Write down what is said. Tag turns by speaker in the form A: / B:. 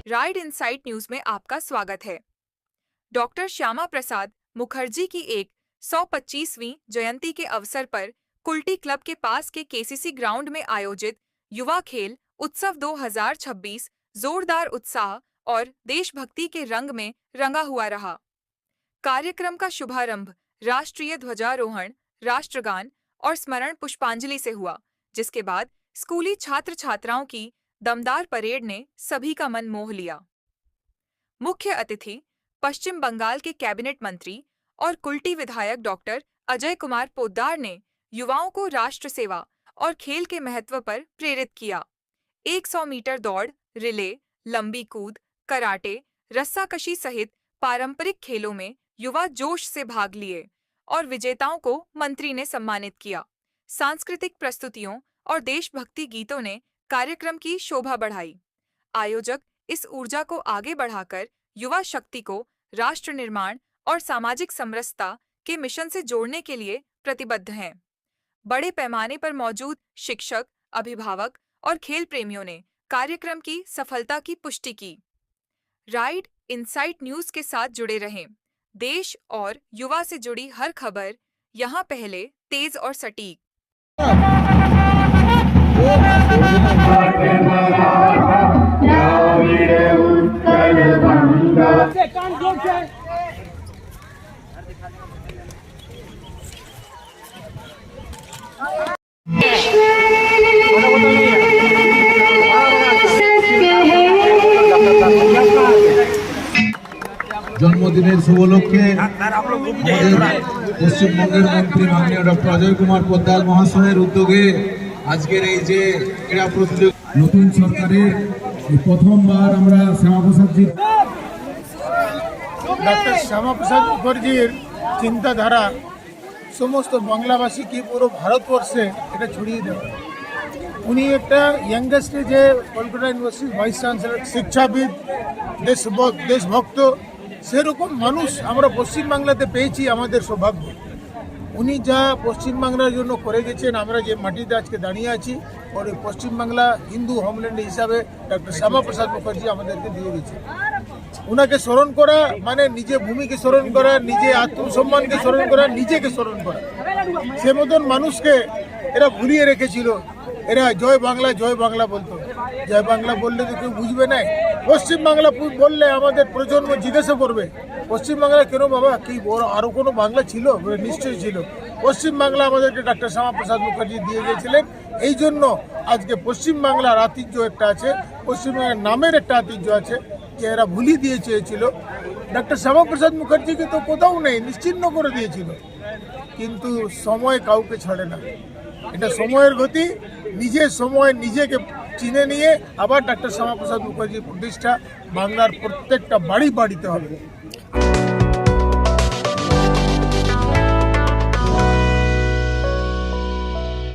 A: Ride insight news में आपका स्वागत है। डॉक्टर श्यामा प्रसाद मुखर्जी की 125वीं जयंती के अवसर पर कुल्टी क्लब के पास के केसीसी ग्राउंड में आयोजित युवा खेल उत्सव 2026 जोरदार उत्साह और देशभक्ति के रंग में रंगा हुआ रहा। कार्यक्रम का शुभारंभ राष्ट्रीय ध्वजारोहण, राष्ट्रगान और स्मरण पुष्पांजलि से हुआ, जिसके बाद स्कूली छात्र छात्राओं की दमदार परेड ने सभी का मन मोह लिया। मुख्य अतिथि पश्चिम बंगाल के कैबिनेट मंत्री और कुल्टी विधायक डॉक्टर अजय कुमार पोद्दार ने युवाओं को राष्ट्र सेवा और खेल के महत्व पर प्रेरित किया। 100 मीटर दौड़, रिले, लंबी कूद, कराटे, रस्साकशी सहित पारंपरिक खेलों में युवा जोश से भाग लिए और विजेताओं को मंत्री ने सम्मानित किया। सांस्कृतिक प्रस्तुतियों और देशभक्ति गीतों ने कार्यक्रम की शोभा बढ़ाई। आयोजक इस ऊर्जा को आगे बढ़ाकर युवा शक्ति को राष्ट्र निर्माण और सामाजिक समरसता के मिशन से जोड़ने के लिए प्रतिबद्ध हैं। बड़े पैमाने पर मौजूद शिक्षक, अभिभावक और खेल प्रेमियों ने कार्यक्रम की सफलता की पुष्टि की। राइड इनसाइट न्यूज के साथ जुड़े रहें। देश और युवा से जुड़ी हर खबर यहाँ पहले, तेज और सटीक।
B: जन्मदिन शुभ लक्ष्य पश्चिमबंगेर मंत्री माननीय डॉक्टर अजय कुमार पोद्दार महाशयर उद्योगे आजकेर এই যে ক্রীড়া প্রতিযোগিতা নতুন সরকারের প্রথমবার আমরা শ্যামাপ্রসাদজি
C: डॉक्टर श्यामा प्रसाद मुखर्जीर चिंताधारा समस्त बांग्लाभाषी की पुरो भारतवर्षे এটা ছড়িয়ে দেওয়া। উনি একটা यंगेस्ट যে কলকাতা ইউনিভার্সিটির ভাইস চ্যান্সেলর, শিক্ষাবিদ, দেশভক্ত, সেরকম মানুষ আমরা পশ্চিমবাংলাতে পেয়েছি। আমাদের সৌভাগ্য। উনি যা পশ্চিমবাংলার জন্য করে গেছেন, আমরা যে মাটিতে আজকে দাঁড়িয়ে আছি, और পশ্চিমবাংলা হিন্দু হোমল্যান্ড হিসাবে ডক্টর শ্যামা প্রসাদ মুখার্জি আমাদেরকে দিয়ে গেছে। ওনাকে স্মরণ করা মানে নিজে ভূমিকে স্মরণ করা, নিজে আত্মসম্মানকে স্মরণ করা, নিজেকে স্মরণ করা। সে মতন মানুষকে এরা ভুলিয়ে রেখেছিল। এরা জয় বাংলা বলতো। জয় বাংলা বললে তো কেউ বুঝবে না। পশ্চিমবাংলা বললে আমাদের প্রজন্ম জিজ্ঞাসা করবে, পশ্চিমবাংলা কেন বাবা, কি আরও কোনো বাংলা ছিল? নিশ্চয়ই ছিল। পশ্চিমবাংলা আমাদেরকে ডক্টর শ্যামা প্রসাদ মুখার্জি দিয়ে গিয়েছিলেন। এই জন্য আজকে পশ্চিমবাংলার আতিথ্য একটা আছে, পশ্চিমবাংলার নামের একটা আতিথ্য আছে, যে এরা ভুলিয়ে দিয়ে চেয়েছিল। ডক্টর শ্যামা প্রসাদ মুখার্জিকে তো কোথাও নেই, নিশ্চিহ্ন করে দিয়েছিল। কিন্তু সময় কাউকে ছাড়ে না, এটা সময়ের গতি। নিজের সময় নিজেকে চিনে নিয়ে আবার ডক্টর শ্যামা প্রসাদ মুখার্জির প্রতিষ্ঠা বাংলার প্রত্যেকটা বাড়িতে হবে।